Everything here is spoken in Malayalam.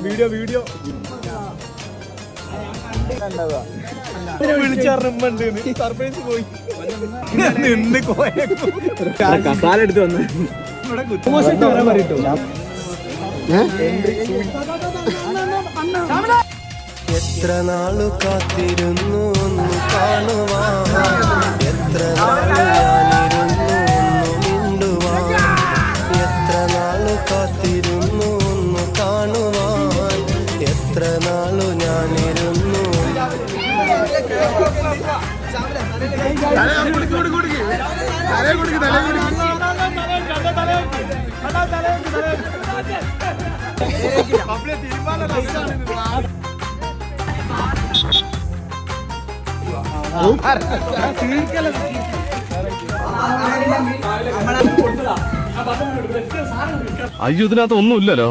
വീഡിയോ വീഡിയോ വിളിച്ചറിഞ്ഞുണ്ട് സർപ്രൈസ് പോയി നിന്ന് കസാല എടുത്ത് വന്നു എത്ര നാളു കാത്തിരുന്നു ഒന്ന് കാണുവാൻ, എത്ര നാളു ഞാനിരുന്നു ഒന്ന് മിണ്ടുവാൻ, എത്ര നാളു കാത്തിരുന്നു ഒന്ന് കാണുവാൻ, എത്ര നാളു ഞാനിരുന്നു. അയ്യോ ഇതിനകത്ത് ഒന്നുമില്ലല്ലോ.